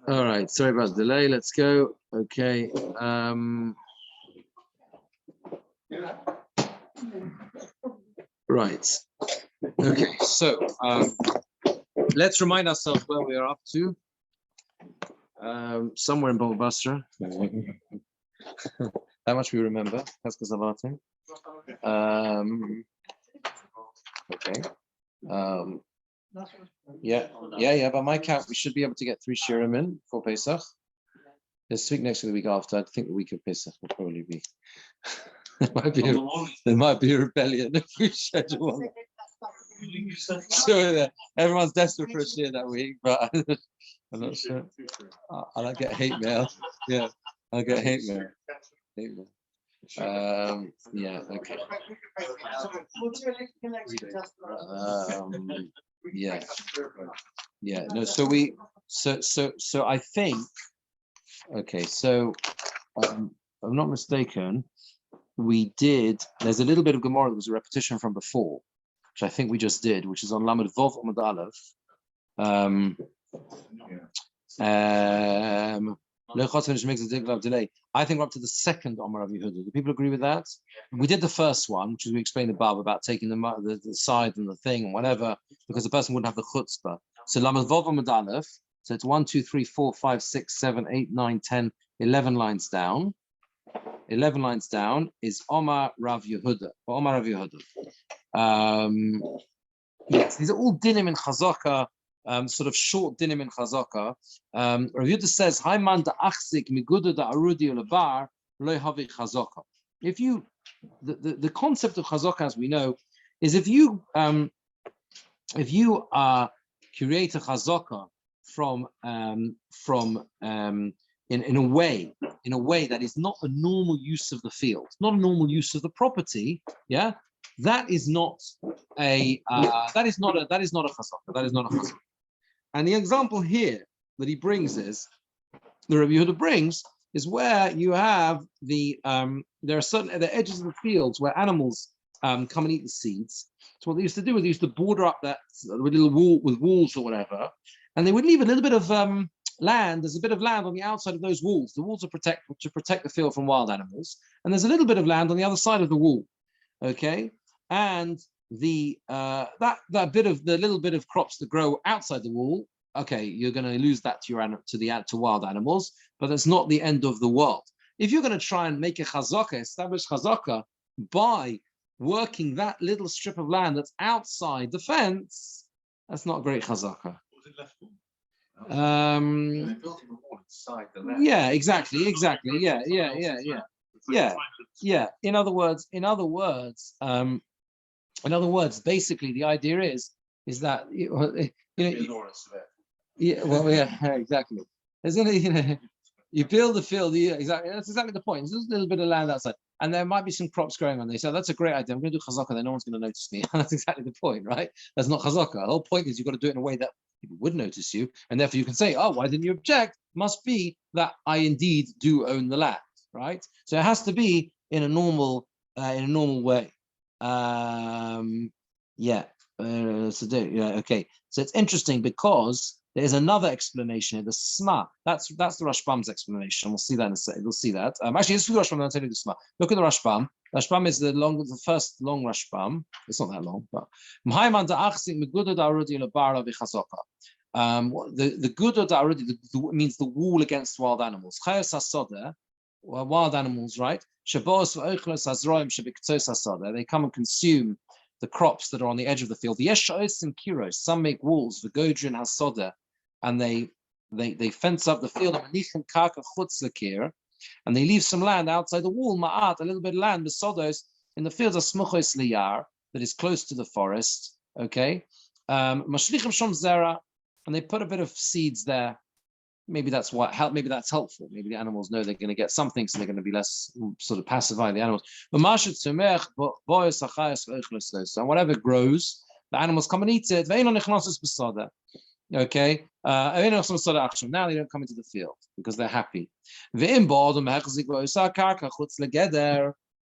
All right, sorry about the delay. Let's go. Okay. Right. Okay, so let's remind ourselves where we are up to. Somewhere in Basra. How much we remember? Okay. Yeah. By my count, we should be able to get 3 shirim in for Pesach. This week, next week, the week after. I think the week of Pesach will probably be. there might be a rebellion if we schedule one. Sure, everyone's desperate for a shir that week, but I'm not sure. I'll get hate mail. Yeah, I'll get hate mail. Yeah, okay. Yeah. No, so I think. Okay, so if I'm not mistaken, we did. There's a little bit of Gemora that was a repetition from before, which I think we just did, which is on Lamed Vov Amud Aleph. Delay. I think we're up to the second Omar Rabbi Yehuda. Do people agree with that? We did the first one, which is we explained above about taking the side and the thing and whatever, because the person wouldn't have the chutzpah. So Lamed Vov Amud Aleph. So it's 1, 2, 3, 4, 5, 6, 7, 8, 9, 10, 11 lines down. 11 lines down is Omar Rav Yehuda. Omar Rav Yehuda. Yes, these are all dinim in Chazaka, sort of short dinim in Chazaka. Rav Yehuda says, "Haiman da achzik miguda da arudi ulabar lo havi Chazaka." If you, the concept of Chazaka, as we know, is if you create a Chazaka from in a way that is not a normal use of the field, not a normal use of the property, yeah, that is not a chazaka. That is not a chazaka. And the example here that he brings is the Rabbi Yehuda brings is where you have the there are certain the edges of the fields where animals come and eat the seeds. So what they used to do is they used to border up that with little wall with walls or whatever, and they would leave a little bit of land. There's a bit of land on the outside of those walls. The walls are to protect the field from wild animals, and there's a little bit of land on the other side of the wall. Okay, and the that little bit of crops that grow outside the wall. Okay, you're going to lose that to wild animals, but that's not the end of the world. If you're going to try and make a chazaka, establish chazaka by working that little strip of land that's outside the fence, that's not great chazaka. Yeah, exactly. Yeah. In other words, basically the idea is that exactly. You build the field. Exactly, that's exactly the point. There's a little bit of land outside, and there might be some crops growing on there. So that's a great idea. I'm going to do chazaka, then no one's going to notice me. That's exactly the point, right? That's not chazaka. The whole point is you've got to do it in a way that people would notice you, and therefore you can say, "Oh, why didn't you object?" Must be that I indeed do own the land, right? So it has to be in a normal way. Okay. So it's interesting because there's another explanation here. The Sma. That's the Rashbam's explanation. We'll see that in a second. We'll see that. Actually, let's do the Rashbam. I'll tell you the Sma. Look at the Rashbam. Rashbam is the first long Rashbam. It's not that long, but the Gudo Da'arudi means the wall against wild animals. Wild animals, right? They come and consume the crops that are on the edge of the field. Some make walls, V'godrin hasoda, and they fence up the field, and they leave some land outside the wall, a little bit of land, besodos, in the fields of smuchos liyar, that is close to the forest. Okay, mashlichim shom zera, and they put a bit of seeds there. Maybe that's helpful. Maybe the animals know they're going to get something, so they're going to be less sort of pacify the animals. So whatever grows, the animals come and eat it. Okay, now they don't come into the field because they're happy.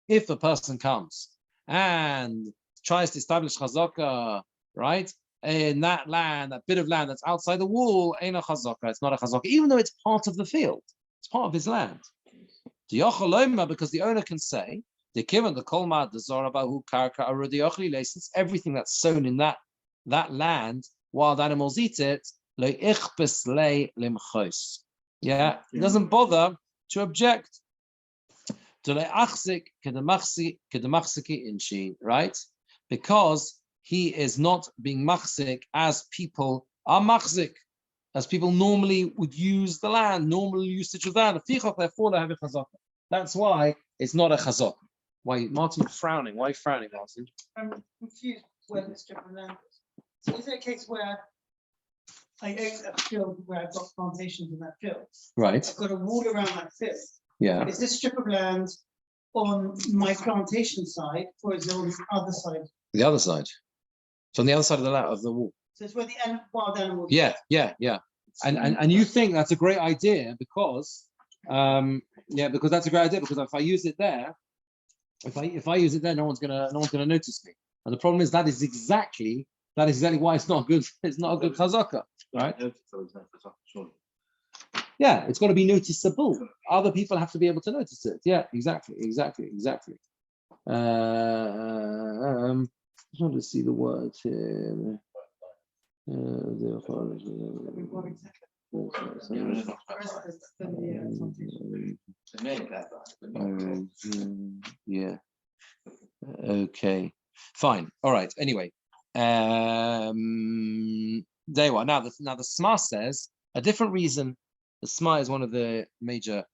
If a person comes and tries to establish chazaka, right, in that land, that bit of land that's outside the wall, ain't a chazaka. It's not a chazaka, even though it's part of the field. It's part of his land. Because the owner can say, since everything that's sown in that land, wild animals eat it, yeah, he doesn't bother to object. Right? Because he is not being machzik as people are machzik, as people normally would use the land, normal usage of that. Therefore, they have a chazaka. That's why it's not a chazaka. Why, Martin, frowning? Why are you frowning, Martin? I'm confused where this strip of land is. So is it a case where I own a field where I've got plantations in that field? Right. I've got a wall around that field. Yeah. Is this strip of land on my plantation side, or is it on the other side? The other side. It's on the other side of the wall. So it's where the wild animals. Yeah. And you think that's a great idea because, because that's a great idea because if I use it there, if I use it there, no one's gonna notice me. And the problem is that is exactly why it's not good. It's not a good chazaka, right? Yeah, it's got to be noticeable. Other people have to be able to notice it. Yeah, exactly. I just want to see the words here. Yeah. Okay. Fine. All right. Anyway. There you are. Now the Sma says a different reason. The Sma is one of the major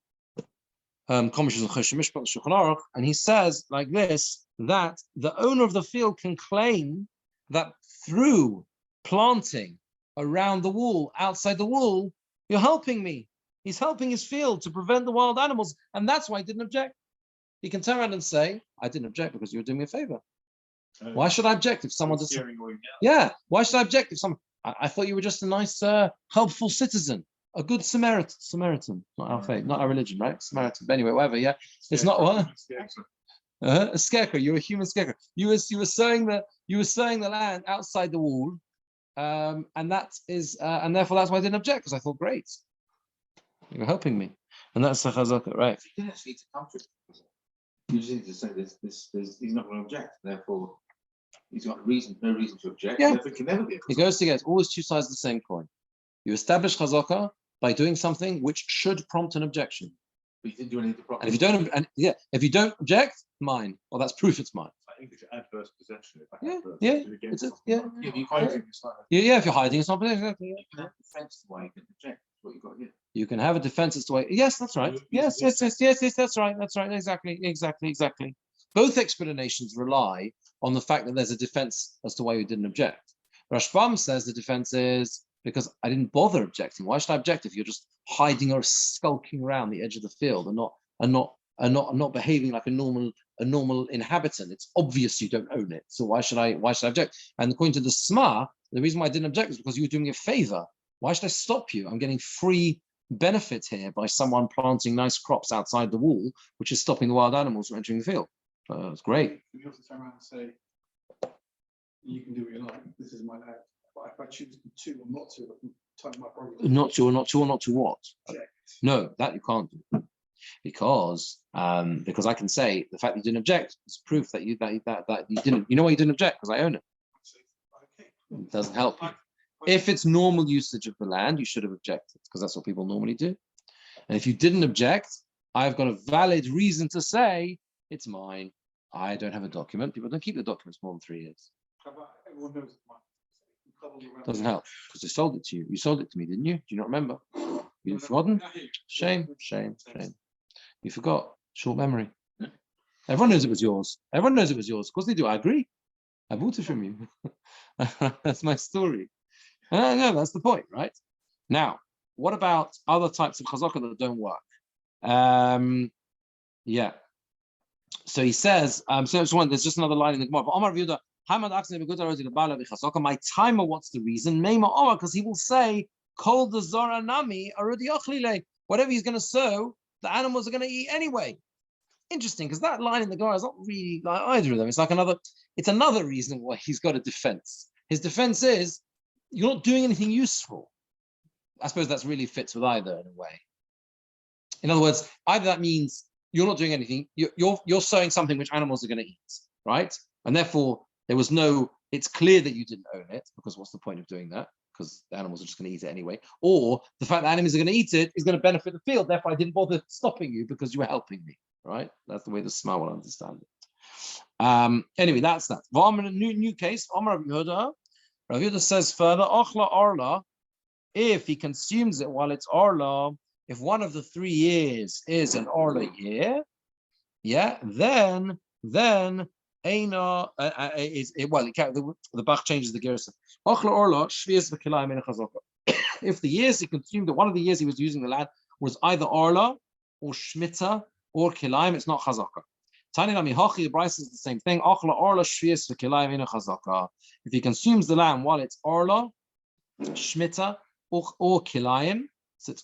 commentaries on Choshen Mishpat, Shulchan Aruch, and he says like this, that the owner of the field can claim that through planting around the wall, outside the wall, you're helping me. He's helping his field to prevent the wild animals, and that's why he didn't object. He can turn around and say, I didn't object because you were doing me a favor. Why should I object if someone does? Yeah, why should I object if someone? I thought you were just a nice, helpful citizen, a good Samaritan, not our faith, not our religion, right? Samaritan. But anyway, whatever. Yeah, it's not what. A scarecrow. You're a human scarecrow. You were sowing the land outside the wall, and that is, and therefore that's why I didn't object because I thought, great, you're helping me, and that's the chazaka, right? You don't need to come to it. You just need to say this. He's not going to object. Therefore, he's got no reason to object. Yeah. Therefore, it can never be. It goes together. It's always two sides of the same coin. You establish chazaka by doing something which should prompt an objection. But you didn't do anything properly. And if you don't object, mine. Well, that's proof it's mine. I think it's adverse possession. If If you're hiding, it's not possession. You can have defense to why you can object. That's what you got here. You can have a defense as to why. Yes, that's right. Yes, that's right. That's right. Exactly. Both explanations rely on the fact that there's a defense as to why you didn't object. Rashbam says the defense is because I didn't bother objecting. Why should I object if you're just hiding or skulking around the edge of the field and not behaving like a normal inhabitant? It's obvious you don't own it. So why should I object? And according to the Sma, the reason why I didn't object is because you were doing me a favor. Why should I stop you? I'm getting free benefit here by someone planting nice crops outside the wall, which is stopping the wild animals from entering the field. It's great. You also turn around and say, you can do what you like. This is my land. But if I choose to or not to, I can type my program. Not to what? Object. No, that you can't do. Because I can say the fact that you didn't object is proof that you didn't. You know why you didn't object? Because I own it. Okay. It doesn't help you. If it's normal usage of the land, you should have objected because that's what people normally do. And if you didn't object, I've got a valid reason to say it's mine. I don't have a document. People don't keep the documents more than 3 years. Everyone knows it's mine. Doesn't help because they sold it to you. You sold it to me, didn't you? Do you not remember? You've forgotten? Shame. You forgot. Short memory. Everyone knows it was yours. Of course they do. I agree. I bought it from you. That's my story. No, that's the point, right? Now, what about other types of chazaka that don't work? So he says, there's just another line in the Gemora. My timer, what's the reason? Because he will say, whatever he's going to sow, the animals are going to eat anyway. Interesting, because that line in the Gemara is not really like either of them. It's another reason why he's got a defense. His defense is you're not doing anything useful. I suppose that's really fits with either in a way. In other words, either that means you're not doing anything, you're sowing something which animals are going to eat, right? And therefore there was no, it's clear that you didn't own it, because what's the point of doing that? Because the animals are just going to eat it anyway. Or the fact that animals are going to eat it is going to benefit the field, therefore I didn't bother stopping you because you were helping me, right? That's the way the Sma will understand it. Anyway, that's that. New case, Rabbi Yehuda says further, Ochla Arla, if he consumes it while it's Arla, if one of the 3 years is an Arla year, yeah, then Eina the Bach changes the Gersa. Ochla Arla, Shvias v'Kilayim Eina Chazaka. If the years he consumed it, one of the years he was using the land was either Arla or Shmita or Kilayim, it's not Chazaka. Tani Nami Hachi, the Bryce is the same thing. Ochla Arla, Shvias v'Kilayim Eina Chazaka. If he consumes the land while it's Arla, Shmita, or Kilayim, so it's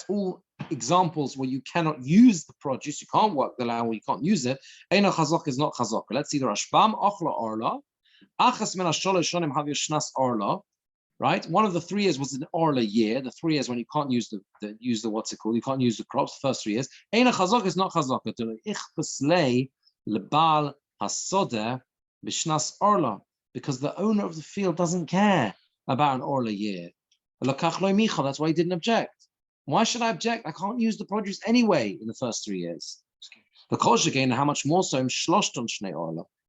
all examples where you cannot use the produce, you can't work the land where you can't use it. Eina Chazaka is not Chazaka. Let's see the Rashbam. Ochla Arla, Achas min hasholosh shonim have yishnas Arla, right? One of the 3 years was an Arla year. The 3 years when you can't use the what's it called? You can't use the crops. The first 3 years. Eina Chazaka is not Chazaka. Ich beslei lebal hasodeh b'shnas Arla, because the owner of the field doesn't care about an Arla year. That's why he didn't object. Why should I object? I can't use the produce anyway in the first 3 years. Because again, how much more so?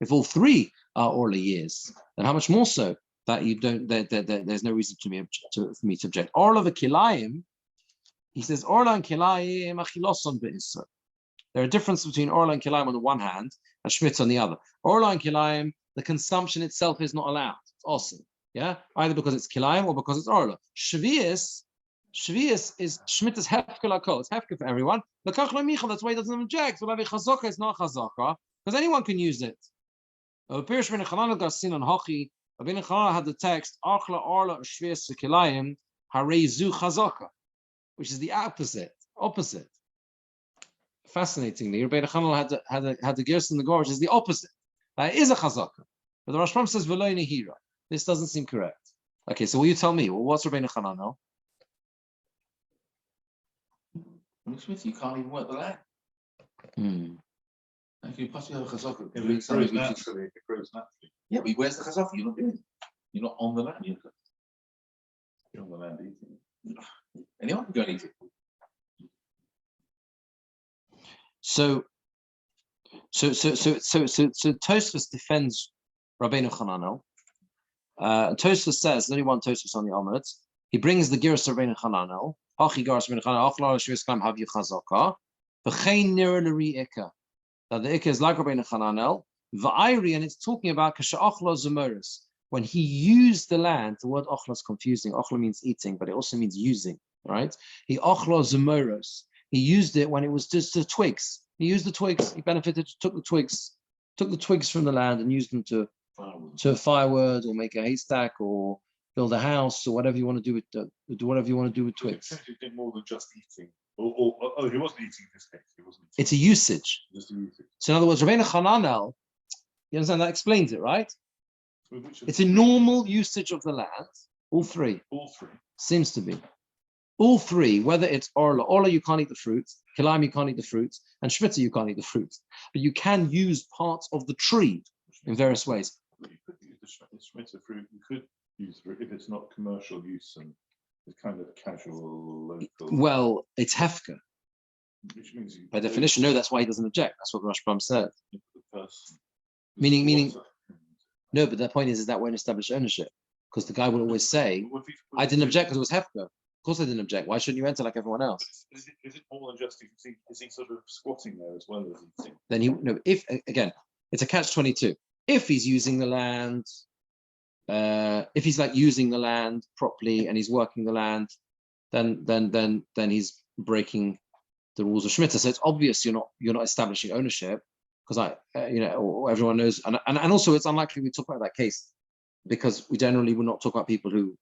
If all 3 are Orla years, then how much more so that you don't? There's no reason for me to object. Orla v'kilayim, he says Orla and kilayim achiloson be'isra. There are differences between Orla and kilayim on the one hand and Shmita on the other. Orla and kilayim, the consumption itself is not allowed. It's awesome. Yeah, either because it's kilayim or because it's Orla. Shvius is Shmita's hefka lakol. It's hefka for everyone. That's why he doesn't object. So chazaka is not chazaka because anyone can use it. Pirish ben Chananel Garsin on Hachi. Rabbeinu Chananel had the text Achla Orla Shvius Kilayim Harezu Chazaka, which is the opposite. Fascinatingly, Rabbeinu Chananel had the Gerson in the Gemora, which is the opposite. That is a chazaka. But the Rashbam says V'lo nehira. This doesn't seem correct. Okay, so will you tell me? Well, what's Rabbeinu Chananel? Smith, you can't even work the land. How can you possibly have a chazaka? It grows naturally. Yeah, but where's the chazaka? You're not doing it. You're not on the land. You're on the land eating. Anyone can go and eat it. So Tosfos defends Rabbeinu Chananel. Tosfos says, there's only one Tosfos on the Amud. He brings the Giras of Rabbeinu Chananel. Hachi Giras Rabbeinu Chananel. Achla Shvius Kilayim Hav Chazaka. V'chein nira l'ri ikka. That the ikka is like Rabbeinu Chananel. V'ayri, and it's talking about kasha achla zemoros. When he used the land, the word achla is confusing. Achla means eating, but it also means using, right? He achla zemoros. He used it when it was just the twigs. He used the twigs. He benefited, took the twigs from the land and used them to firewood or make a haystack or build a house or whatever you want to do with twigs. He did more than just eating. Oh, he wasn't eating in this case. He wasn't. It's a usage. Just a usage. So in other words, Rabbeinu Chananel, you understand that explains it, right? It's a normal usage of the land. All three. All 3. Seems to be. All 3, whether it's Orla you can't eat the fruit, Kilayim you can't eat the fruit, and Shmita you can't eat the fruit. But you can use parts of the tree in various ways. You could use the Shmita fruit. You could use it if it's not commercial use and it's kind of casual, local. Well, it's hefka. Which means By definition, no, that's why he doesn't object. That's what Rashbam said. The person. Meaning, no, but the point is that won't establish ownership. Because the guy will always say, I didn't object because it was hefka. Of course I didn't object. Why shouldn't you enter like everyone else? Is it more than just, is he sort of squatting there as well as eating? Then again, it's a catch-22. If he's using the land, if he's like using the land properly and he's working the land, then he's breaking the rules of Shemitah. So it's obvious you're not establishing ownership because everyone knows, and also it's unlikely we talk about that case because we generally will not talk about people who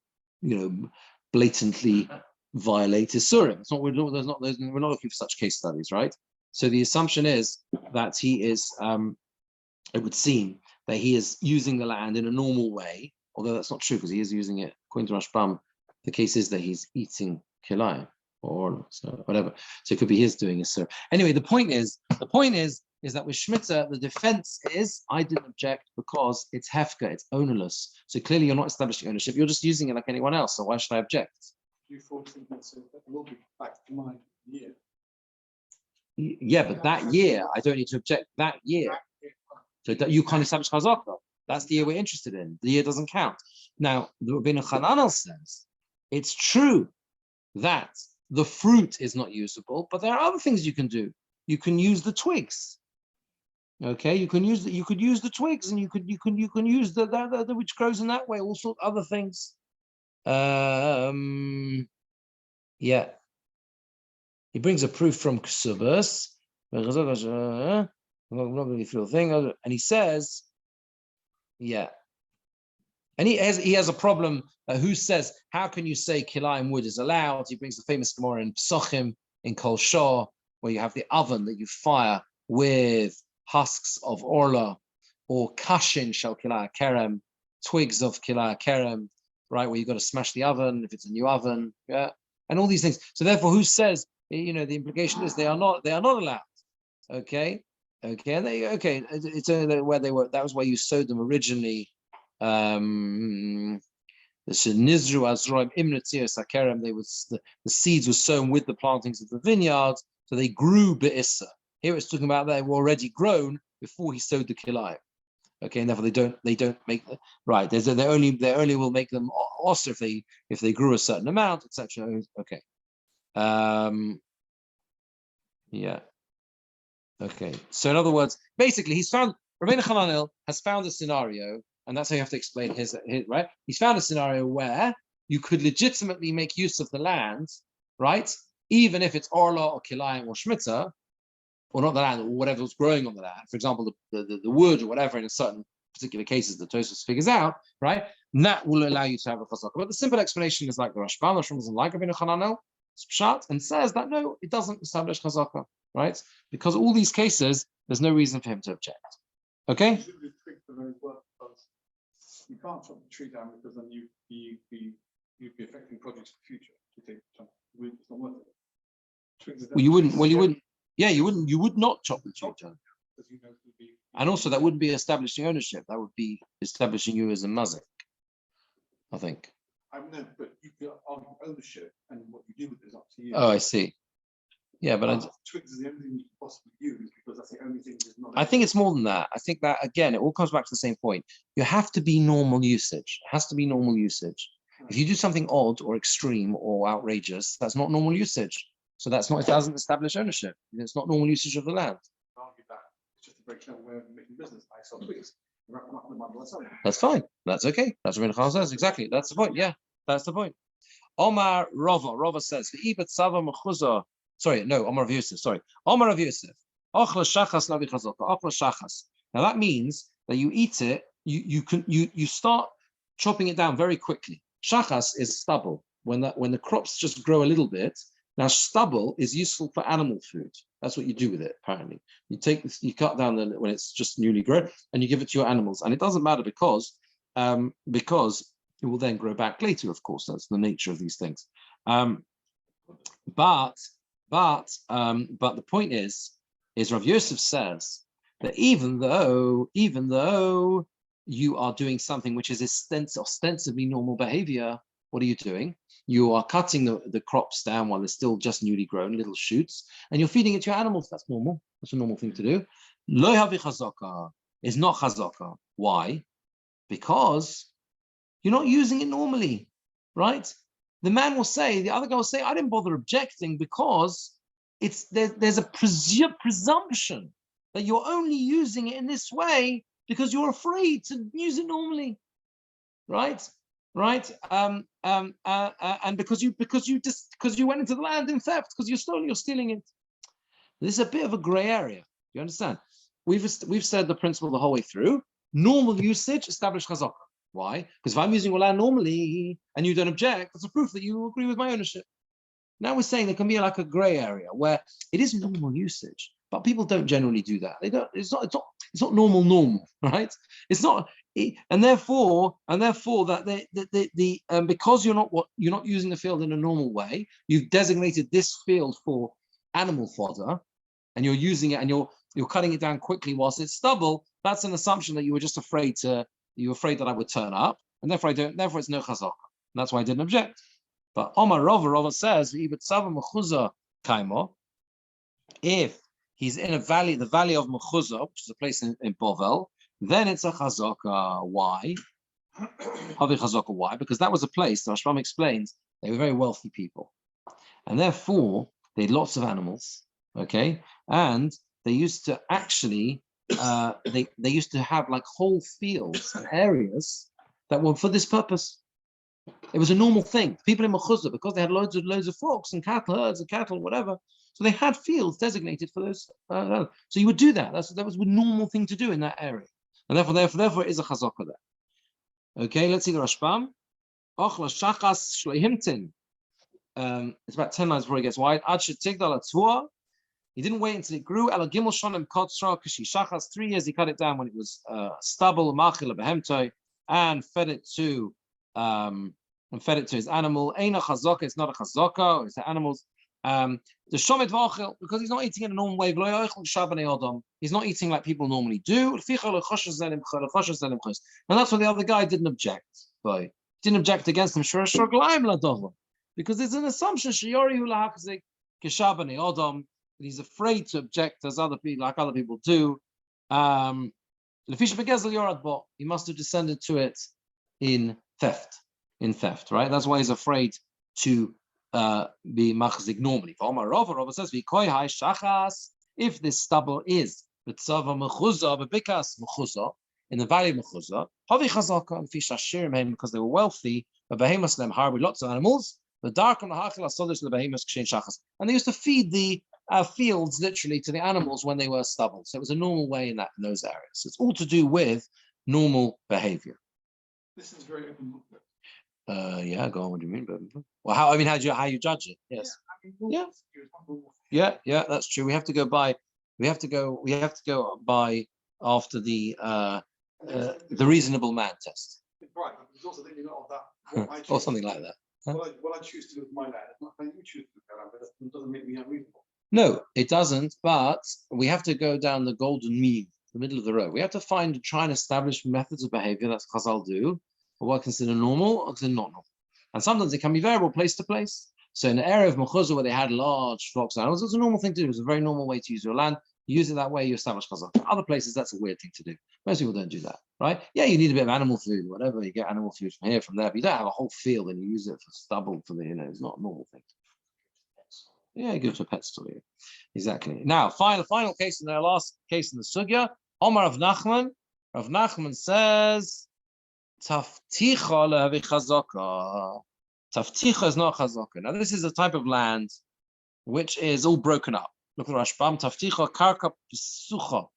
blatantly violate Isurim. It's not we're not looking for such case studies, right? So the assumption is that he is. It would seem that he is using the land in a normal way, although that's not true because he is using it. According to Rashbam, the case is that he's eating kilayim or so whatever. So it could be his doing it. So anyway, the point is that with Shemitah, the defense is I didn't object because it's hefka, it's ownerless. So clearly you're not establishing ownership. You're just using it like anyone else. So why should I object? You foresee that will be back to mind year. Yeah, but that year I don't need to object. That year, so that you can't establish chazaka. That's the year we're interested in. The year doesn't count. Now, the Rabbeinu Chananel says it's true that the fruit is not usable, but there are other things you can do. You can use the twigs. Okay, you could use the twigs, and you can use the which grows in that way. All sorts of other things. Yeah. He brings a proof from Ksubas, and he says, yeah. And he has a problem. Who says, how can you say kilayim wood is allowed? He brings the famous Gemora in Psochim, in Kol Shor, where you have the oven that you fire with husks of orla, or kashin shel kilayim kerem, twigs of kilayim kerem, right, where you've got to smash the oven if it's a new oven, yeah, and all these things. So therefore, who says, the implication is they are not allowed. Okay, and it's where they were. That was where you sowed them originally. The seeds were sown with the plantings of the vineyards, so they grew be'issa. Here it's talking about they were already grown before he sowed the kilayim. Okay, and therefore they don't make the right. They only will make them also if they grew a certain amount, etc. Okay. Yeah. Okay. So in other words, basically, Rabbeinu Chananel has found a scenario, and that's how you have to explain his right. He's found a scenario where you could legitimately make use of the land, right? Even if it's orla or kilayim or shmita, or not the land, or whatever's growing on the land. For example, the wood or whatever in certain particular cases the Toras figures out, right? And that will allow you to have a chazaka. But the simple explanation is like the Rashbam. Rashbam doesn't like Rabbeinu Chananel, pshat, and says that no, it doesn't establish chazaka, right? Because all these cases, there's no reason for him to object. Okay? You can't chop the tree down because then you'd be affecting projects in the future. It's not worth it. Well, you wouldn't. Yeah, you would not chop the tree down. And also, that wouldn't be establishing ownership. That would be establishing you as a mazik, I think. I know, but you can argue ownership, and what you do with it is up to you. Oh, I see. Yeah, but twigs is the only thing you can possibly use because that's the only thing that's not. I think it's more than that. I think that again, it all comes back to the same point. You have to be normal usage. It has to be normal usage. If you do something odd or extreme or outrageous, that's not normal usage. So it doesn't establish ownership. It's not normal usage of the land. Argue that it's just a very clever way of making business. I sell twigs. That's fine. That's okay. That's what Rabbeinu Chananel says. Exactly. That's the point. Yeah, that's the point. Omar Rava. Rava says, sorry, no, Omar Rav Yosef. Sorry. Omar Rav Yosef. Ochla shachas lavi chazaka. Ochla shachas. Now that means that you eat it, you start chopping it down very quickly. Shachas is stubble. When the crops just grow a little bit. Now, stubble is useful for animal food. That's what you do with it, apparently. You cut down when it's just newly grown, and you give it to your animals. And it doesn't matter because it will then grow back later, of course. That's the nature of these things. But the point is Rav Yosef says that even though you are doing something which is ostensibly normal behavior, what are you doing? You are cutting the crops down while they're still just newly grown, little shoots, and you're feeding it to your animals. That's normal. That's a normal thing to do. Lo havi chazaka is not chazaka. Why? Because you're not using it normally, right? The man will say, the other guy will say, I didn't bother objecting because there's a presumption that you're only using it in this way because you're afraid to use it normally, right? Right, and because you went into the land in theft, because you're stealing it. This is a bit of a gray area. You understand? We've said the principle the whole way through. Normal usage, establish chazaka. Why? Because if I'm using your land normally and you don't object, that's a proof that you agree with my ownership. Now we're saying there can be like a gray area where it is normal usage, but people don't generally do that. They don't. It's not normal, right? It's not. And therefore that because you're not using the field in a normal way, you've designated this field for animal fodder, and you're using it and you're cutting it down quickly whilst it's stubble. That's an assumption that you were just afraid that I would turn up, and therefore it's no chazaka. That's why I didn't object. But Omar Rava says, if he's in a valley, the valley of Mechuzah, which is a place in Bovel, then it's a chazaka. Why? Why? Because that was a place, the Rashbam explains, they were very wealthy people. And therefore, they had lots of animals, okay? And they used to actually, they used to have like whole fields and areas that were for this purpose. It was a normal thing. People in Mechuzah, because they had loads of flocks and cattle, herds of cattle, whatever, so they had fields designated for those. So you would do that. That was a normal thing to do in that area. And therefore it is a chazaka there. Okay, let's see the Rashbam. It's about 10 lines before it gets wide. He didn't wait until it grew. 3 years he cut it down when it was stubble, and fed it to his animal. It's not a chazaka, it's the animals. The shomet v'achel, because he's not eating in a normal way. He's not eating like people normally do. And that's what the other guy didn't object. He didn't object against him because there's an assumption that he's afraid to object as other people do. He must have descended to it in theft, right? That's why he's afraid to be machzik normally. Rava says, if this stubble is in the valley of Mechuzah, because they were wealthy, but behemoths them with lots of animals, and they used to feed the fields literally to the animals when they were stubble. So it was a normal way in those areas. It's all to do with normal behavior. This is very open book. Yeah, go on. What do you mean? Well, how you judge it? Yes. Yeah, that's true. We have to go by after the reasonable man test. Right, but there's also thinking of that. Or something like that. What I choose to do with my land, it's not how you choose to do with that, but it doesn't make me unreasonable. No, it doesn't. But we have to go down the golden mean, the middle of the road. We have to try and establish methods of behavior that's Chazal do, or what I consider normal or consider not normal. And sometimes it can be variable place to place. So in the area of Mechuzah where they had large flocks of animals, it was a normal thing to do. It was a very normal way to use your land. You use it that way, you establish Chazal. Other places, that's a weird thing to do. Most people don't do that, right? Yeah, you need a bit of animal food, whatever. You get animal food from here, from there. But you don't have a whole field and you use it for stubble for it's not a normal thing. Yeah, you give it to a pet store. Yeah. Exactly. Now, final case in the last case in the Sugya. Omar of Nachman. Rav Nachman says, Tafticha lehavi chazaka. Tafticha is not chazaka. Now, this is a type of land which is all broken up. Look at Rashbam. Tafticha karka pisucha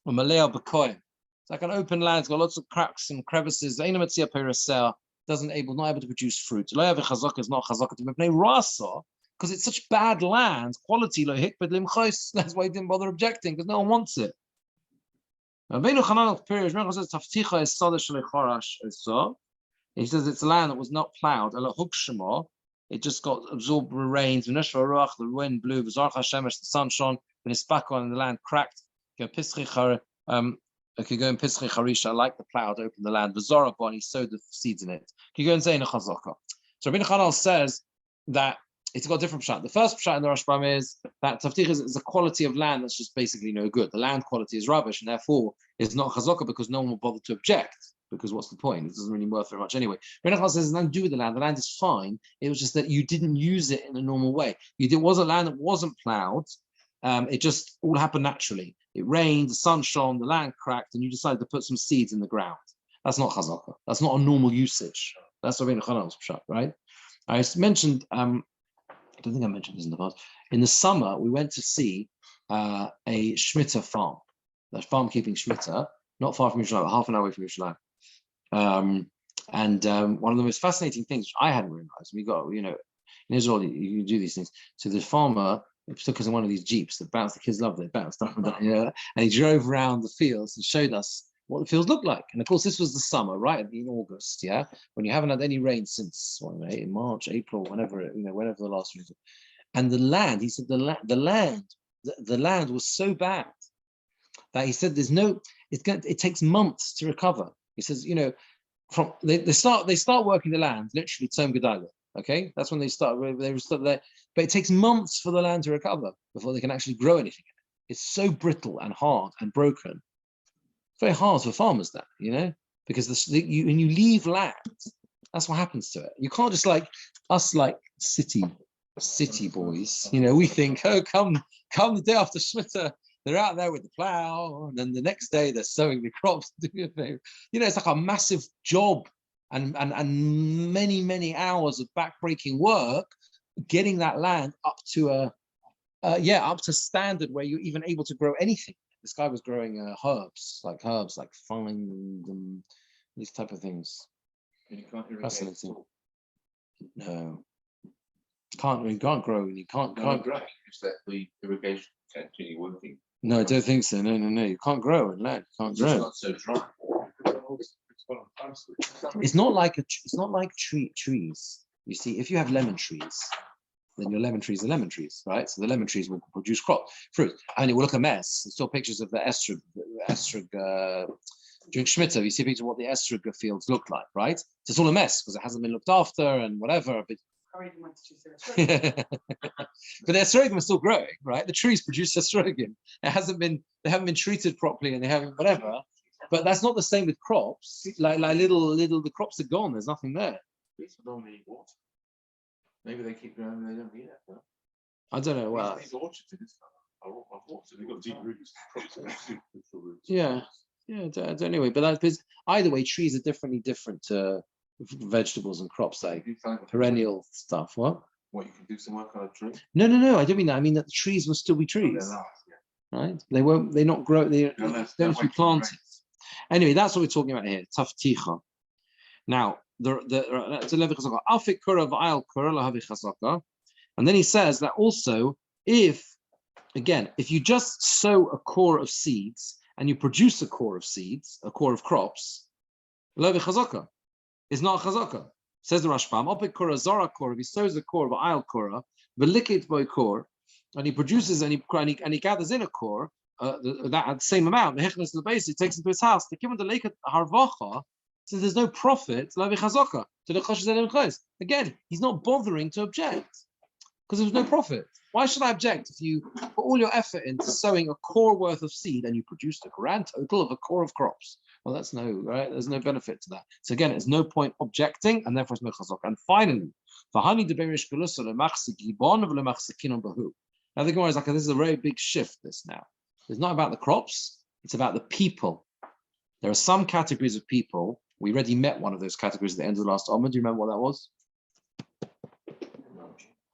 umalea b'koyim. It's like an open land. It's got lots of cracks and crevices. Not able to produce fruit. Lehavi chazaka is not chazaka to mipnei rasa, because it's such bad land quality. That's why he didn't bother objecting, because no one wants it. He says it's land that was not plowed. It just got absorbed by rains. The wind blew. The sun shone. When it's back on, and the land cracked. Go in Pischi Charisha. I like the plow to open the land. And he sowed the seeds in it. You go and say in a chazaka. So Rabbi Chanal says that it's got a different pshat. The first pshat in the Rashbam is that Taftich is a quality of land that's just basically no good. The land quality is rubbish, and therefore it's not chazaka because no one will bother to object. Because what's the point? It doesn't really worth very much anyway. Renachal says it's nothing to do with the land. The land is fine. It was just that you didn't use it in a normal way. It was a land that wasn't plowed. It just all happened naturally. It rained, the sun shone, the land cracked, and you decided to put some seeds in the ground. That's not chazaka. That's not a normal usage. That's what Renachal's pshat, right? I mentioned. I don't think I mentioned this in the past. In the summer, we went to see a Shmita farm. The farm keeping Shmita, not far from Yerushalayim, half an hour away from Yerushalayim. One of the most fascinating things, which I hadn't realized, we got, in Israel, you do these things. So the farmer took us in one of these Jeeps that bounced, the kids loved it, bounced up and down, and he drove around the fields and showed us what the fields look like. And of course, this was the summer, right in August, yeah, when you haven't had any rain since March, April, whenever the last rain. And the land, he said, the land was so bad that he said it takes months to recover. He says, from they start working the land literally Tzom Gedalia. Okay, that's when they start there, but it takes months for the land to recover before they can actually grow anything. It's so brittle and hard and broken. It's very hard for farmers, because when you leave land, that's what happens to it. You can't just like us, like city boys. We think, oh, come the day after Shmita, they're out there with the plow, and then the next day they're sowing the crops. It's like a massive job and many hours of backbreaking work getting that land up to up to standard where you're even able to grow anything. This guy was growing herbs like fine and these type of things. And you can't irrigate Fascinating. at all. No, you can't grow. You can't No, grow. great. Just let the irrigation continue working. No, I don't think so. No. You can't grow in land. You can't It's just grow. not so dry. It's not like trees. You see, if you have lemon trees, then your lemon trees are lemon trees, right? So the lemon trees will produce fruit. And it will look a mess. There's still pictures of the estrog during Shemitah. You see pictures of what the estrog fields look like, right? So it's all a mess because it hasn't been looked after and whatever. But but the esrogim are still growing, right? The trees produce esrogim. They haven't been treated properly, and they haven't whatever. But that's not the same with crops. Like little, the crops are gone. There's nothing there. These don't need water. Maybe they keep growing and they don't need it. No? I don't know. Well, These orchards in this I've watched it. They've got deep roots. yeah. Anyway, but either way, trees are different to vegetables and crops, like perennial stuff. What you can do some work on a tree? No, I don't mean that. I mean that the trees will still be trees, right? They're not grow. They don't be planted. Anyway, that's what we're talking about here. Tafticha. Now, and then he says that also, if you just sow a core of seeds and you produce a core of seeds, a core of crops, is not a chazaka. Says the Rashbam, opik kora zara kora, if he sows a core of ayal kora, velikit boy core, and he produces and he gathers in a core, that same amount, the hechnes the base, he takes it to his house. The kibbutz the lake harvacha, since there's no profit, lavi chazaka to the choshes. Again, he's not bothering to object because there's no profit. Why should I object if you put all your effort into sowing a core worth of seed and you produced a grand total of a core of crops? Well, that's right? There's no benefit to that. So again, there's no point objecting, and therefore it's no chazaka. And finally, now the Gemora is like, this is a very big shift. This now, it's not about the crops; it's about the people. There are some categories of people. We already met one of those categories at the end of the last Omer. Do you remember what that was?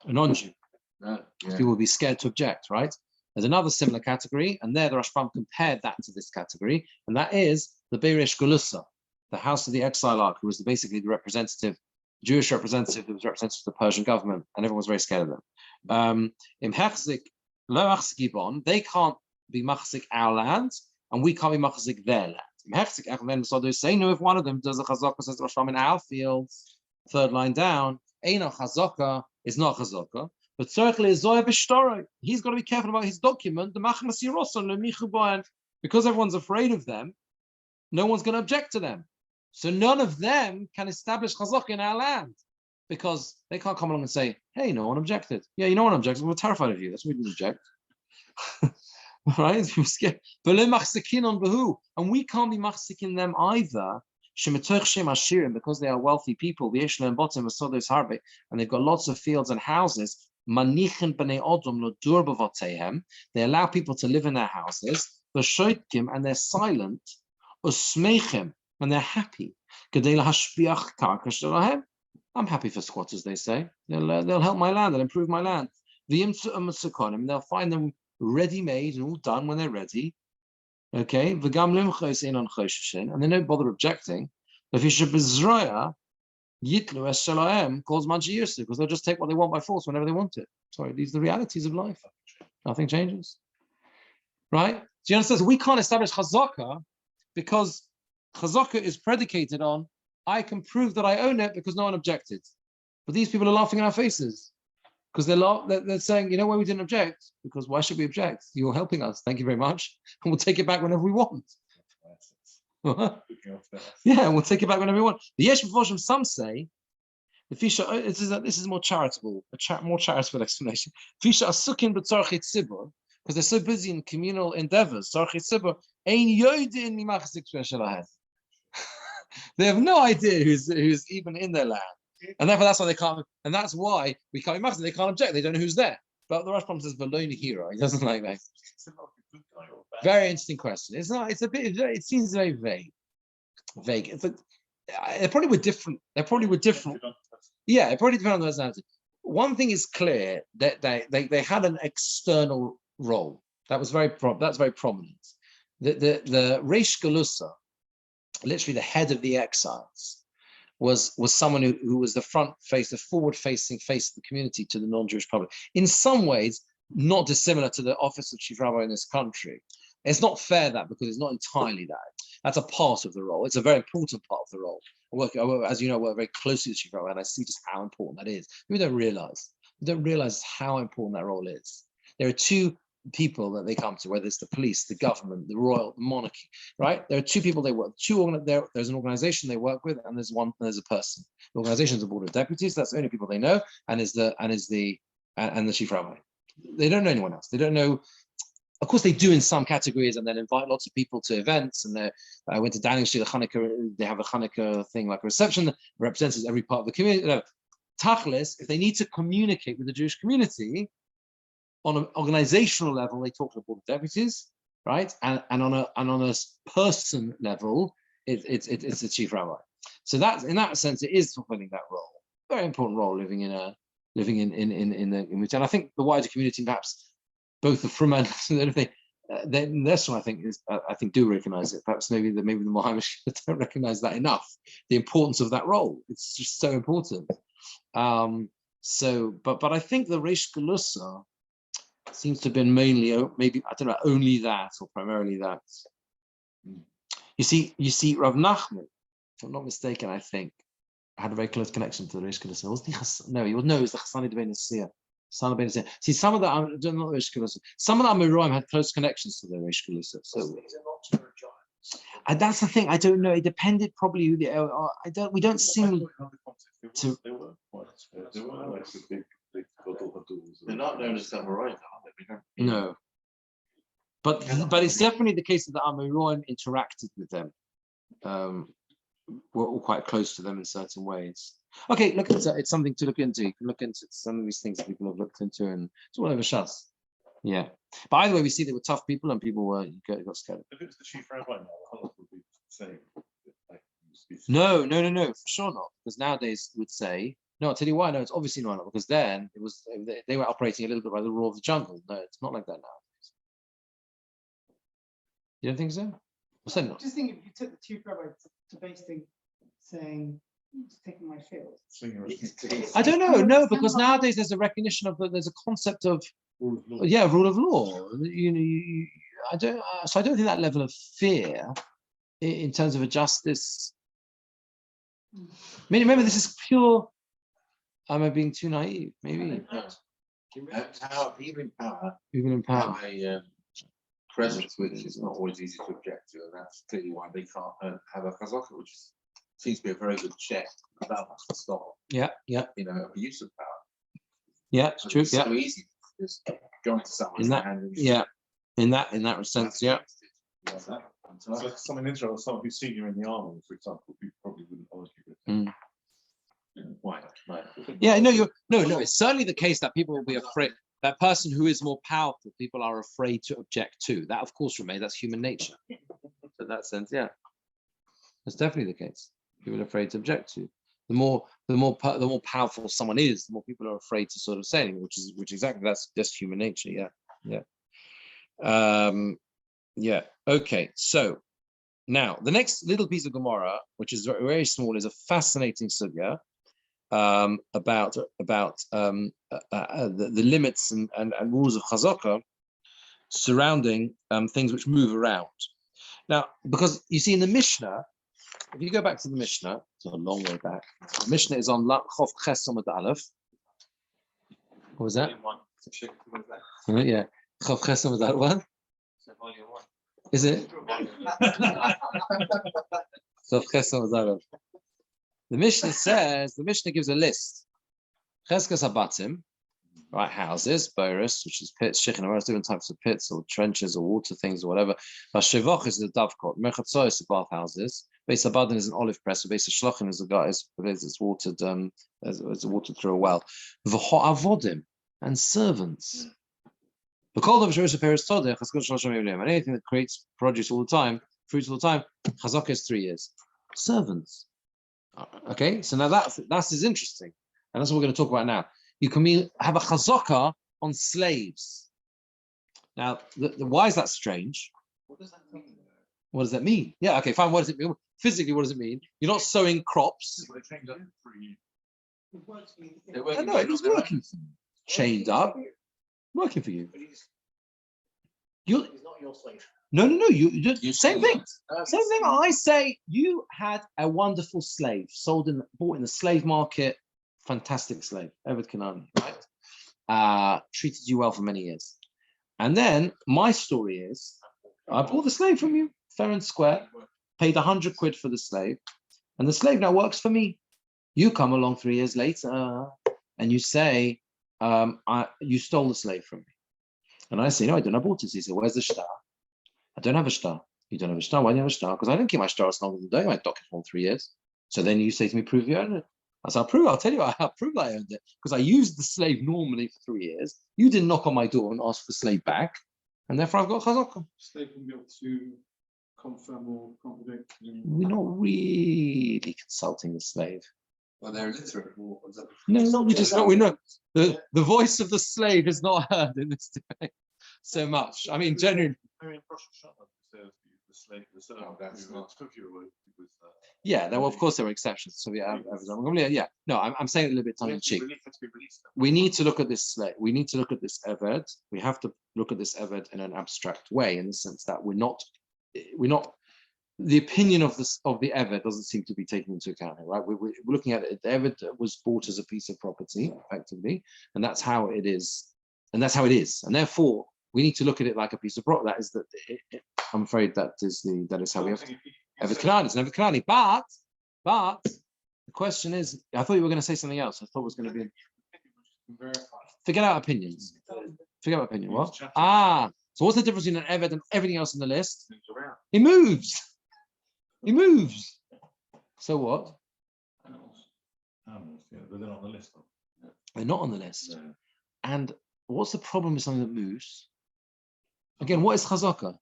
A non-Jew. No, People will be scared to object, right? There's another similar category, and there the Rashbam compared that to this category, and that is the Beirish Gulusa, the house of the exile, who was basically the Jewish representative who was representative of the Persian government, and everyone was very scared of them. In Hechzik, Lo Achzikibon, they can't be machzik our land, and we can't be machzik their land. In Hechzik, then so they say, no, if one of them does a chazaka, says the Rashbam, in our fields, third line down, Eino chazaka is not chazaka. But certainly, he's got to be careful about his document. Because everyone's afraid of them, no one's going to object to them. So none of them can establish chazaka in our land because they can't come along and say, "Hey, no one objected." Yeah, no one objected. We're terrified of you. That's why we didn't object. Right? We're scared. And we can't be machzikin them either. Because they are wealthy people, and they've got lots of fields and houses. They allow people to live in their houses, and they're silent, and they're happy. I'm happy for squatters, they say. They'll help my land, they'll improve my land. They'll find them ready-made and all done when they're ready. Okay, and they don't bother objecting. Calls because they'll just take what they want by force whenever they want it. Sorry, these are the realities of life. Nothing changes. Right? Do you understand? So we can't establish chazaka because Chazaka is predicated on, I can prove that I own it because no one objected. But these people are laughing in our faces because they're saying, you know why we didn't object? Because why should we object? You're helping us. Thank you very much. And we'll take it back whenever we want. Yeah, and we'll take it back whenever we want. The Yesh B'Voshim, some say, the Fisha, this is more charitable, more charitable explanation. Fisha Asukin B'Tzarchit Tzibur, because they're so busy in communal endeavors. Tzarchit Tzibur, Ein Yoidin Mimachzik Shelahed. They have no idea who's even in their land. And therefore that's why they can't, and that's why we can't imagine they can't object, they don't know who's there. But the Rashbam says Veloni hero, he doesn't like that. Very interesting question. It's not, it's a bit, it seems very vague. It's like, they probably were different. Yeah, it probably depended on the personality. One thing is clear that they had an external role. That's very prominent. The Reish Galusa, literally the head of the exiles, was someone who was the forward-facing face of the community to the non-Jewish public. In some ways, not dissimilar to the office of chief rabbi in this country. It's not fair that because it's not entirely that. That's a part of the role. It's a very important part of the role. As you know, I work very closely with chief rabbi, and I see just how important that is. We don't realize how important that role is. There are two people that they come to, whether it's the police, the government, the royal, the monarchy, right? There are two people they work. There's an organization they work with, and there's a person. The organization is the board of deputies. That's the only people they know, and the chief rabbi. They don't know anyone else. They don't know. Of course, they do in some categories, and then invite lots of people to events. And I went to Downing Street, the Hanukkah. They have a Hanukkah thing like a reception that represents every part of the community. No, Tachlis, if they need to communicate with the Jewish community, on an organizational level, they talk to the board of deputies, right? And on a person level, it's the chief rabbi. So that's, in that sense, it is fulfilling that role. Very important role, living in the community. And I think the wider community, perhaps both the Frum and this one, I think do recognize it. Perhaps maybe the Mohammedists don't recognize that enough. The importance of that role. It's just so important. But I think the Reish Galusa seems to have been mainly, maybe, I don't know, only that or primarily that. You see, Rav Nachman, if I'm not mistaken, I think, had a very close connection to the Reish Galusa. He was the Chassani de Ben Asir. See, some of the Amiroim had close connections to the Reish Galusa. So that's the thing. I don't know. It depended probably who they are. We don't seem to. They're not known as Amiroim, are they? No. But it's definitely the case that the Amiroim interacted with them. We're all quite close to them in certain ways. Okay, it's something to look into. You can look into some of these things that people have looked into, and it's all over Shas. Yeah. But either way, we see they were tough people, and people got scared. If it was the chief rabbi now, the halach would be the same. No, for sure not. Because nowadays would say, no, I'll tell you why. No, it's obviously not, because then they were operating a little bit by the law of the jungle. No, it's not like that nowadays. You don't think so? Not. Just think if you took the chief rabbi to basically saying, "Just taking my field." I don't know. No, because nowadays there's a recognition of there's a concept of rule of law. I don't. So I don't think that level of fear in terms of a justice. I mean, remember, this is pure. Am I being too naive? Maybe. Even power. Even in power. Have a presence which is not always easy to object to, and that's clearly why they can't have a chazaka, which seems to be a very good check about to stop. Yeah. Abuse of power. Yeah, it's true. It's so easy to just go into someone's hand. In that sense, yeah. So someone interesting, someone who's senior in the army, for example, who probably wouldn't argue with it. Why? Yeah, no, it's certainly the case that people will be afraid. That person who is more powerful, people are afraid to object to. That, of course, remains. That's human nature. So in that sense, yeah, that's definitely the case. People are afraid to object to. The more powerful someone is, the more people are afraid to sort of say anything, which exactly that's just human nature. Yeah. Okay. So now the next little piece of Gemora, which is very, very small, is a fascinating sugya. About the limits and rules of chazaka surrounding things which move around. Now, because you see in the Mishnah, If you go back to the Mishnah, it's a long way back. The Mishnah is on Chof Ches Amud Aleph. What was that? Yeah, Chof Ches Amud Aleph. What? Is it? Chof Ches Amud Aleph. The Mishnah says, the Mishnah gives a list. Cheskas Habatim, right, houses, Boris, which is pits, Shechin, or different types of pits or trenches or water things or whatever. Vashevoch is the dovecot. Merchatzoi is the bathhouses. Beis Abadin is an olive press. Beis Shlochin is a guy, it's watered, it's watered through a well. V'ho avodim, and servants. Anything that creates produce all the time, fruits all the time, chazaka is 3 years. Servants. Okay, so now that is interesting, and that's what we're going to talk about now. You can have a chazaka on slaves. Now, why is that strange? What does that mean? What does that mean? Yeah, okay, fine. What does it mean? Physically, what does it mean? You're not sowing crops. Well, they changed up for you. No, it was working for you. Chained up, working for you. He's not your slave. No. You same thing. Same thing. I say you had a wonderful slave bought in the slave market. Fantastic slave, Eved Kanani, right? Treated you well for many years. And then my story is, I bought the slave from you, fair and square, paid 100 quid for the slave, and the slave now works for me. You come along 3 years later, and you say, you stole the slave from me. And I say, no, I don't. I bought it. He said, where's the shtar? I don't have a shtar. You don't have a shtar. Why do you have a shtar? Because I didn't keep my shtar as long as the day. I docked it for 3 years. So then you say to me, prove you own it. I said, I'll tell you, I'll prove I owned it. Because I used the slave normally for 3 years. You didn't knock on my door and ask for the slave back. And therefore I've got chazaka. Slave can be able to confirm or contradict. We're not really consulting the slave. Well, they're illiterate. No, we just we know the voice of the slave is not heard in this debate so much. I mean, genuinely. Yeah, of course there were exceptions. So yeah, no, I'm saying it a little bit tongue in cheek. We need to look at this slave. We need to look at this eved. We have to look at this eved in an abstract way, in the sense that we're not. The opinion of the eved doesn't seem to be taken into account here, right? We're looking at it. The eved was bought as a piece of property, effectively, and that's how it is, and therefore we need to look at it like a piece of property. That is I'm afraid that is how we have eved kanani. It's an eved kanani, but the question is, I thought you were going to say something else. I thought it was going to be forget our opinions. Forget our opinion. What? So what's the difference between an eved and everything else in the list? He moves. He moves. So what? Animals, yeah, but they're not on the list. They're not on the list. No. And what's the problem with something that moves? Again, what is chazaka?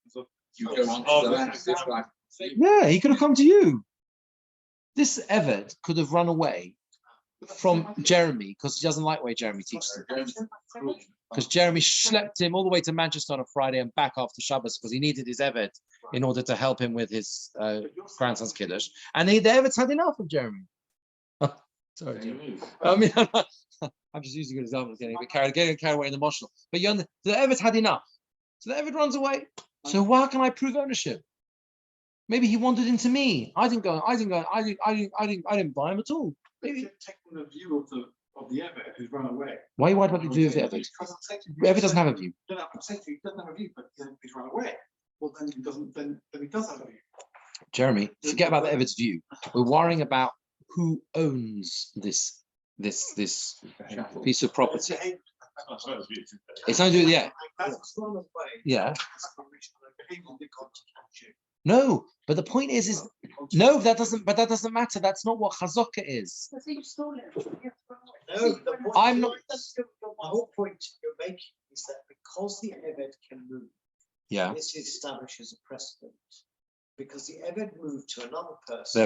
You go on to the left, it's like, Yeah, he could have come to you. This eved could have run away from Jeremy because he doesn't like the way Jeremy teaches him. Because Jeremy schlepped him all the way to Manchester on a Friday and back after Shabbos because he needed his eved in order to help him with his grandson's kiddush. And the eved's had enough of Jeremy. Sorry, Jeremy. I mean, I'm just using an example of getting carried away in the emotional. But the eved's had enough. So the eved runs away. So how can I prove ownership? Maybe he wandered into me. I didn't buy him at all. Maybe taking the view of the eved who's run away. Why would I view of the eved? The eved doesn't have a view. No, I'm saying he doesn't have a view, but he's run away. Well, then he doesn't. Then he does have a view. Jeremy, forget about the eved's view. We're worrying about who owns this piece of property. It's not to do with yeah. No, but the point is no, that doesn't matter. That's not what chazaka is. No, I'm not. The whole point you're making is that because the eved can move, Yeah. this establishes a precedent. Because the eved moved to another person.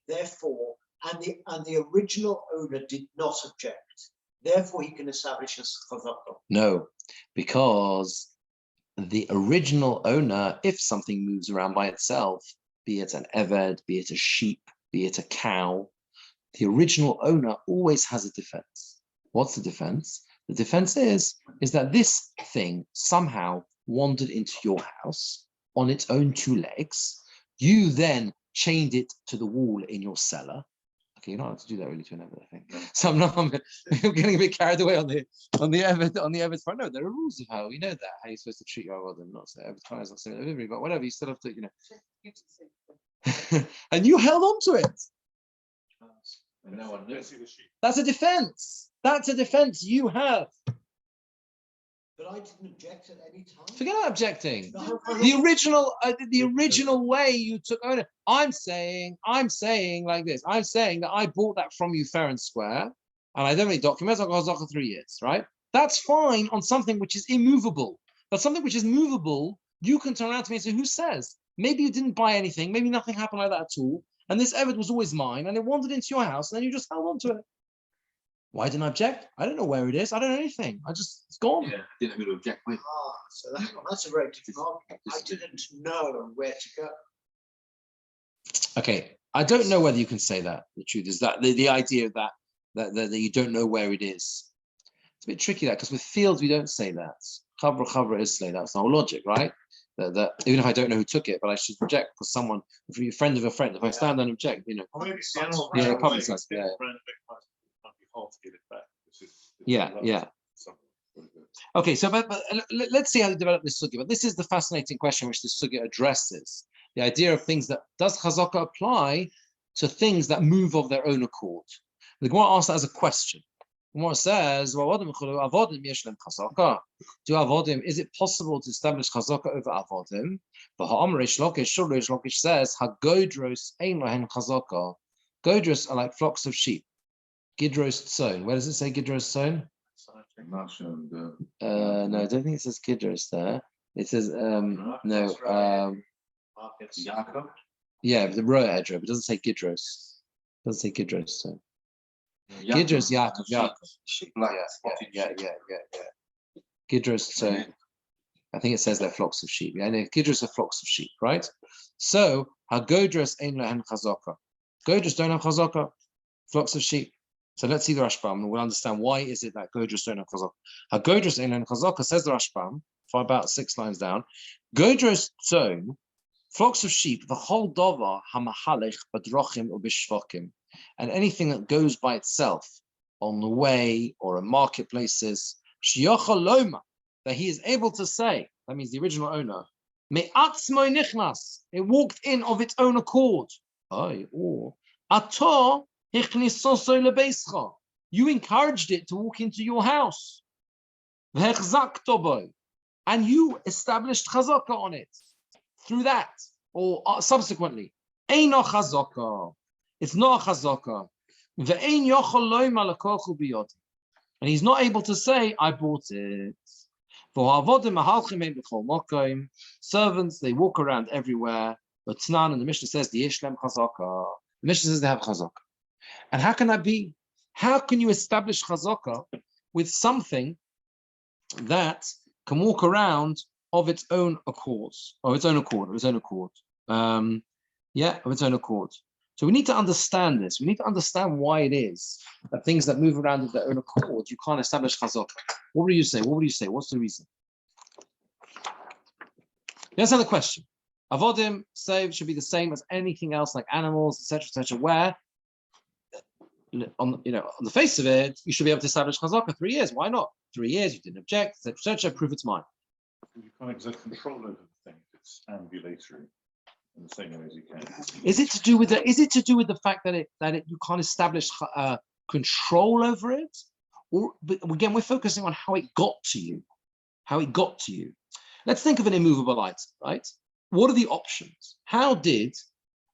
Therefore, and the original owner did not object. Therefore, he can establish a chazaka. No, because the original owner, if something moves around by itself, be it an eved, be it a sheep, be it a cow, the original owner always has a defense. What's the defense? The defense is that this thing somehow wandered into your house on its own 2 legs. You then chained it to the wall in your cellar. Okay, you're not allowed to do that really to an Eved, I think. So I'm getting a bit carried away on the Eved's part. No, there are rules of how we know that, how you're supposed to treat your Avodim, not so Eved not saying delivery, but whatever, you still have to, and you held on to it. No one knew. That's a defense. That's a defense you have. But I didn't object at any time. Forget about objecting. The original way you took owner. I'm saying like this. I'm saying that I bought that from you fair and square, and I don't have any documents. I've got for 3 years, right? That's fine on something which is immovable. But something which is movable, you can turn around to me and say, "Who says? Maybe you didn't buy anything. Maybe nothing happened like that at all. And this Eved was always mine, and it wandered into your house, and then you just held on to it." Why didn't I object? I don't know where it is. I don't know anything. It's gone. Yeah, didn't know who to object with. So that's a very different argument. I didn't know where to go. Okay, I don't know whether you can say that. The truth is that the idea that you don't know where it is. It's a bit tricky that because with fields we don't say that. Chavra is say that's the whole logic, right? That even if I don't know who took it, but I should object because someone, if you're a friend of a friend, if I stand and object, Maybe public sense, might be hard to get it back. Yeah. Okay, so but let's see how to develop this sugya. But this is the fascinating question which this sugya addresses: the idea of things that does chazaka apply to things that move of their own accord. The Gemora asks that as a question. The Gemara says, "Well, avodim yeshlem chazaka. Do avodim? Is it possible to establish chazaka over avodim?" But ha'amar Reish Lakish says, "Hagodros ein lahen chazaka." Godros are like flocks of sheep. Gidros tzon. Where does it say Gidros tzon? No, I don't think it says Gidros there. It says yeah, the row edge, but it doesn't say Gidros. It doesn't say Gidros. So Gidros Yaakov. Yeah. Gidros tzon. I think it says they're flocks of sheep. Yeah, and Gidros are flocks of sheep, right? So Hagodros ein lahen chazaka. Godros don't have chazaka. Flocks of sheep. So let's see the Rashbam, and we'll understand why is it that Godros don't have chazaka. Hagodros ein lahen chazaka, says the Rashbam, for about 6 lines down. Godros tzon, flocks of sheep, the whole davar hamahalech badrochim ubishvakim, and anything that goes by itself on the way or in marketplaces, shiyocha loma, that he is able to say, that means the original owner, me'atzmo nichnas, it walked in of its own accord. Or ator hichnisoso lebeischa, you encouraged it to walk into your house. V'hechzakto, and you established chazaka on it through that, or subsequently. Eino chazaka, it's not a chazaka. Ve'ein yochol loyma lekochu biyodi, and he's not able to say, I bought it. Servants, they walk around everywhere. But Tnan and the Mishnah says the Yishlem chazaka. The Mishnah says they have chazaka. And how can that be? How can you establish chazaka with something that can walk around of its own accord? Of its own accord. Of its own accord. So we need to understand this. We need to understand why it is that things that move around of their own accord, you can't establish chazaka. What would you say? What's the reason? Let's have the question. Avodim saved should be the same as anything else, like animals, etc., where on the face of it, you should be able to establish chazaka 3 years. Why not? 3 years, you didn't object, etc., prove it's mine. You can't exert control over the thing. It's ambulatory in the same way as you can. Is it to do with the fact that you can't establish control over it? Or again, we're focusing on how it got to you. Let's think of an immovable item, right? What are the options? How did,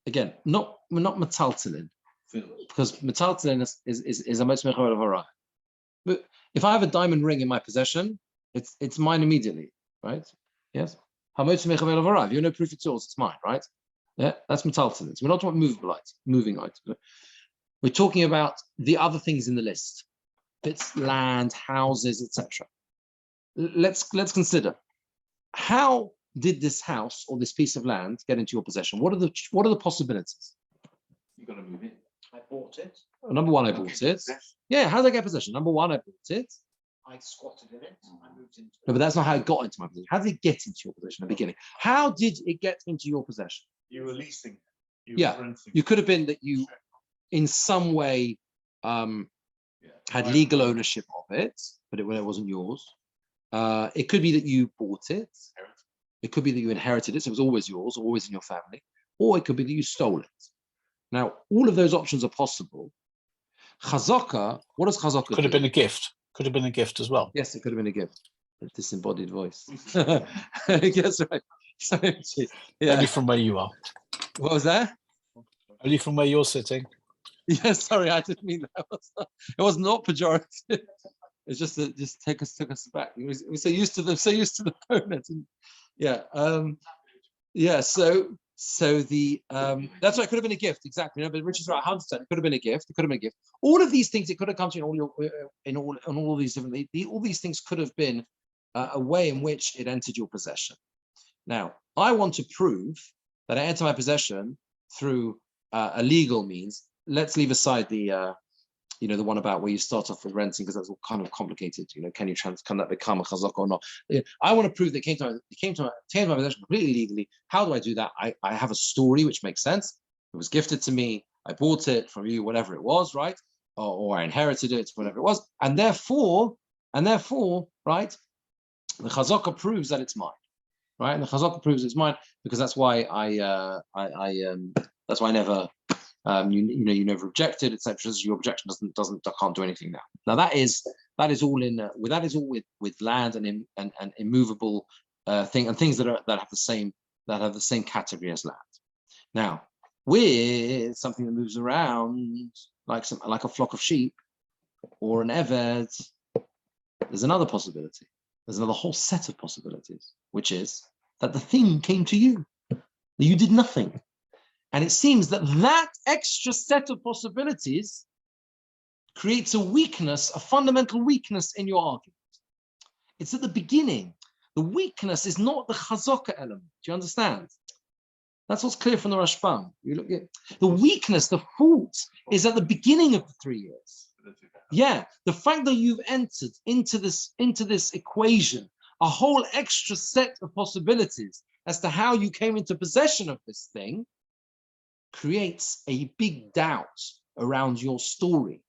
again, we're not metaltalin, because metaltalin is a motzei mechaber of haraya. But if I have a diamond ring in my possession, it's mine immediately, right? Yes. Hamotzei mechaber of haraya. If you have no proof it's yours, it's mine, right? Yeah, that's metaltalin. So we're not talking about movable items, moving items. We're talking about the other things in the list. It's land, houses, etc. Let's consider, how did this house or this piece of land get into your possession? What are the possibilities? You've got to move in. I bought it. Number one, I bought it. Yeah, how did I get possession? Number one, I bought it. I squatted in it. I moved into it. No, but that's not how it got into my possession. How did it get into your possession at the beginning? How did it get into your possession? You were leasing. You could have been that you, in some way, had legal ownership of it, but it wasn't yours. It could be that you bought it. It could be that you inherited it, so it was always yours, always in your family. Or it could be that you stole it. Now, all of those options are possible. Chazaka, what does chazaka Could have been a gift. Could have been a gift as well. Yes, it could have been a gift. A disembodied voice. Yes, right. Sorry, yeah. Only from where you are. What was that? Only from where you're sitting. Yes, sorry, I didn't mean that. It was not pejorative. It's just that took us back. We're so used to the pronouns. Yeah. Yeah. So the that's why it could have been a gift, exactly. But Richard's right, 100%. It could have been a gift. It could have been a gift. All of these things, it could have come to you in all these different. All these things could have been a way in which it entered your possession. Now, I want to prove that it entered my possession through a legal means. Let's leave aside the the one about where you start off with renting, because that's all kind of complicated. Can that become a chazaka or not? I want to prove that it came to my possession completely legally. How do I do that? I have a story which makes sense. It was gifted to me. I bought it from you, whatever it was, right? Or I inherited it, whatever it was, and therefore, right? The chazaka proves that it's mine, right? And the chazaka proves it's mine because that's why that's why I never. You never objected, etc. Your objection can't do anything now. Now that is all with land and immovable thing and things that have the same category as land. Now with something that moves around like a flock of sheep or an eved, there's another possibility. There's another whole set of possibilities, which is that the thing came to you, that you did nothing. And it seems that extra set of possibilities creates a fundamental weakness in your argument. It's at the beginning. The weakness is not the chazaka element. Do you understand? That's what's clear from the Rashbam. You look at the weakness, the fault is at the beginning of the 3 years. Yeah, the fact that you've entered into this equation, a whole extra set of possibilities as to how you came into possession of this thing, creates a big doubt around your story.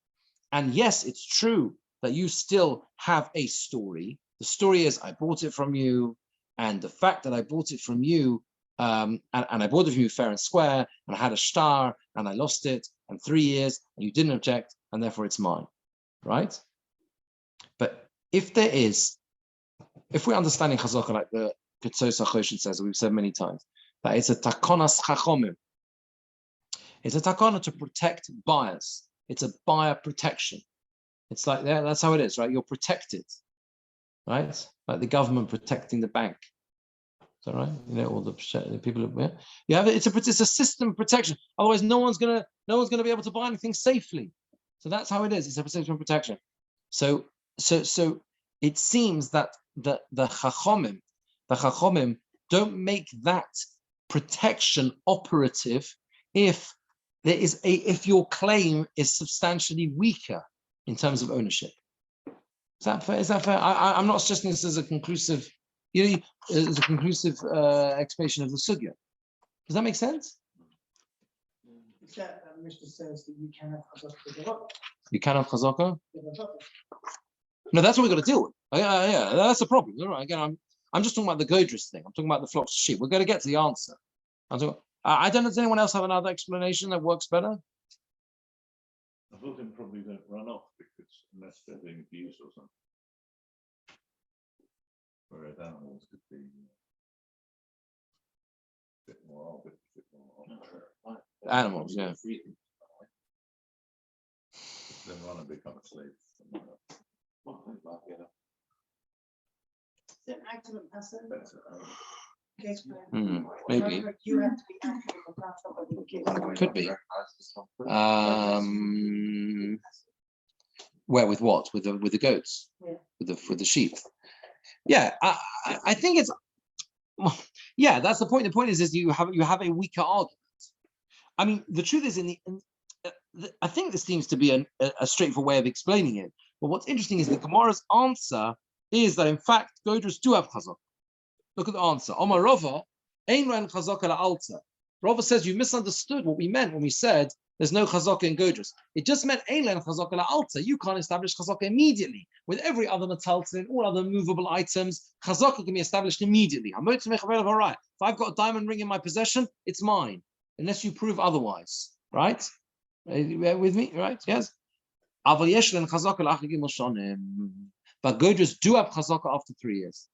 And yes, it's true that you still have a story. The story is I bought it from you, and the fact that I bought it from you, and I bought it from you fair and square, and I had a star, and I lost it, and 3 years, and you didn't object, and therefore it's mine, right? But if we're understanding chazaka like the Ketzos HaChoshen says, we've said many times, that it's a takonas chachomim. It's a takana to protect buyers. It's a buyer protection. It's like that. That's how it is, right? You're protected, right? Like the government protecting the bank. Is that right? All the people. You have it. It's a system of protection. Otherwise, no one's gonna be able to buy anything safely. So that's how it is. It's a system of protection. So it seems that the chachomim don't make that protection operative if your claim is substantially weaker in terms of ownership. Is that fair? I'm not suggesting this as a conclusive, explanation of the sugya. Does that make sense? Mr. says that you can have chazaka. You can have chazaka? No, that's what we've got to deal with. Yeah, that's the problem. All right. Again, I'm just talking about the Godris thing. I'm talking about the flocks of sheep. We're going to get to the answer. I don't know. Does anyone else have another explanation that works better? I thought them probably don't run off unless they're being abused or something. Whereas animals could be a bit more Animals, yeah. Then run and become a slave. Maybe. You have to be active about somebody. Could be. Where with what? With the goats? Yeah. With the sheep. Yeah, I think it's. Yeah, that's the point. The point is you have a weaker argument. I mean, the truth is I think this seems to be a straightforward way of explaining it. But what's interesting is the Gemora's answer is that in fact Godris do have chazaka. Look at the answer. Omar Rava, ein ran chazaka la'alta. Rava says you misunderstood what we meant when we said there's no chazaka in Godrus. It just meant Eilen chazaka la'alta. You can't establish chazaka immediately. With every other metalton, all other movable items, chazaka can be established immediately. If I've got a diamond ring in my possession, it's mine, unless you prove otherwise. Right? With me? Right? Yes. But Godrus do have chazaka after 3 years,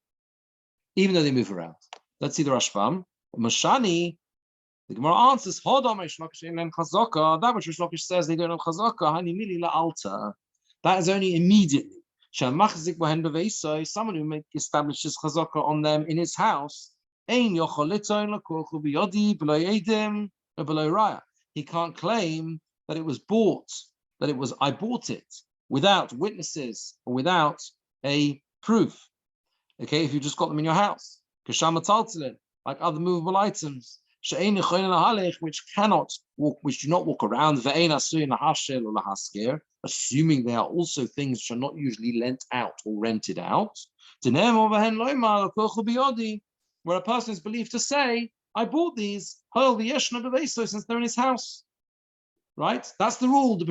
even though they move around. Let's see the Rashbam. Mashani. The Gemara answers, that which Rish Lakish says they don't have chazaka, that is only immediately. Someone who establishes chazaka on them in his house, he can't claim that it was bought, I bought it without witnesses or without a proof. Okay, if you just got them in your house, like other movable items. Which cannot walk, which do not walk around, assuming they are also things which are not usually lent out or rented out. Where a person is believed to say, I bought these, since they're in his house. Right? That's the rule. The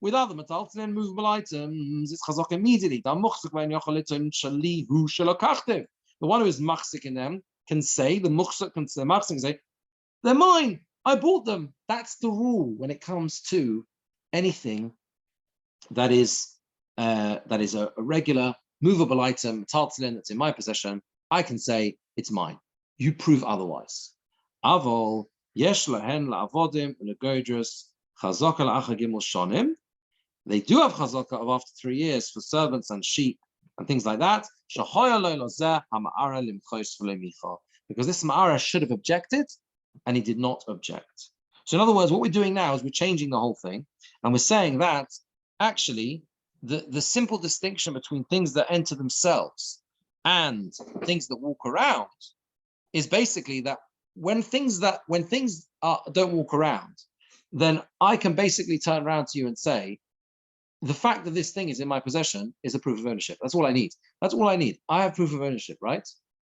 with other metalton movable items, it's chazak immediately. The one who is machzik in them can say, the machzik can say, they're mine, I bought them. That's the rule when it comes to anything that is a regular movable item, metalton that's in my possession. I can say it's mine. You prove otherwise. Avol yesh lahen la'avodim u'legodrus chazaka la'achar gimel shonim. They do have chazaka of after 3 years for servants and sheep and things like that. Because this ma'ara should have objected, and he did not object. So in other words, what we're doing now is we're changing the whole thing, and we're saying that actually the simple distinction between things that enter themselves and things that walk around is basically that when things don't walk around, then I can basically turn around to you and say, the fact that this thing is in my possession is a proof of ownership. That's all I need. That's all I need. I have proof of ownership, right?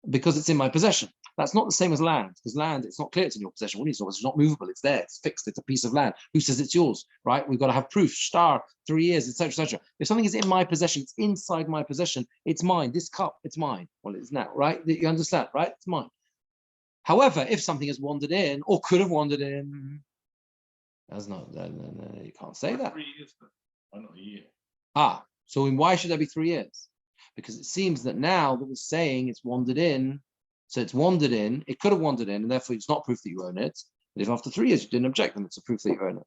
Because it's in my possession. That's not the same as land, because land, it's not clear it's in your possession. What is it? It's not movable. It's there. It's fixed. It's a piece of land. Who says it's yours, right? We've got to have proof. Star, 3 years, etc., etc. If something is in my possession, it's inside my possession. It's mine. This cup, it's mine. Well, it's now, right? You understand, right? It's mine. However, if something has wandered in or could have wandered in, that's not. No, you can't say that. 3 years, why not a year? So why should there be 3 years? Because it seems that now that we're saying it's wandered in, so it's wandered in, it could have wandered in, and therefore it's not proof that you own it. But if after 3 years you didn't object, then it's a proof that you own it.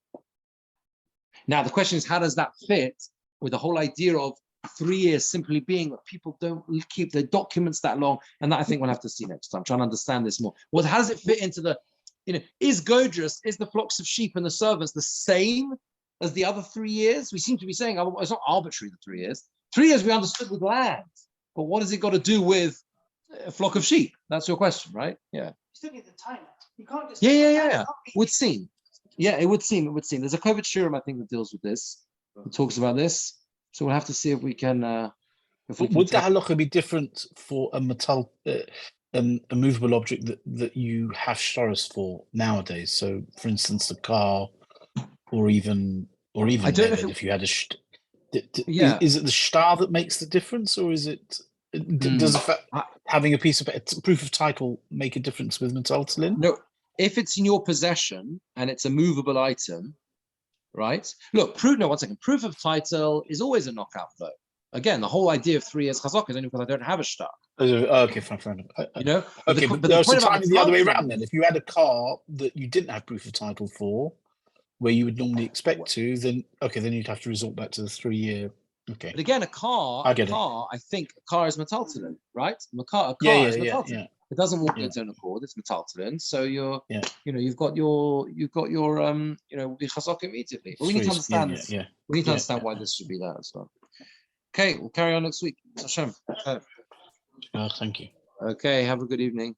Now the question is, how does that fit with the whole idea of 3 years simply being that people don't keep their documents that long? And that I think we'll have to see next time, trying to understand this more. Well, how does it fit into the, is Godrus, is the flocks of sheep and the servants the same as the other 3 years? We seem to be saying, oh, it's not arbitrary, the 3 years. 3 years we understood with land, but what has it got to do with a flock of sheep? That's your question, right? Yeah. You still need the time. You can't just. Yeah. Would seem. Yeah, it would seem. There's a COVID Shurim, I think, that deals with this, that talks about this. So we'll have to see if we can. Would the halacha be different for a metal, a movable object that you have shtaros for nowadays? So, for instance, a car, or even I don't know if you had a. Yeah. Is it the shtar that makes the difference, or is it? Does the fact having a piece of proof of title make a difference with metaltalin? No, if it's in your possession and it's a movable item, right? Look, proof of title is always a knockout blow. Again, the whole idea of 3 years chazaka is only because I don't have a shtar. Okay, fair enough. But there's the time the other way around. Then, if you had a car that you didn't have proof of title for, where you would normally expect to, then you'd have to resort back to the 3 year. Okay. But again, a car, I think a car is metaltalin, right? A car is metaltalin. Yeah. It doesn't walk in its own accord. It's metaltalin. So you've got your chazaka immediately. But we need to understand this. We need to understand why this should be that as well. Okay, we'll carry on next week. Hashem. Thank you. Okay, have a good evening.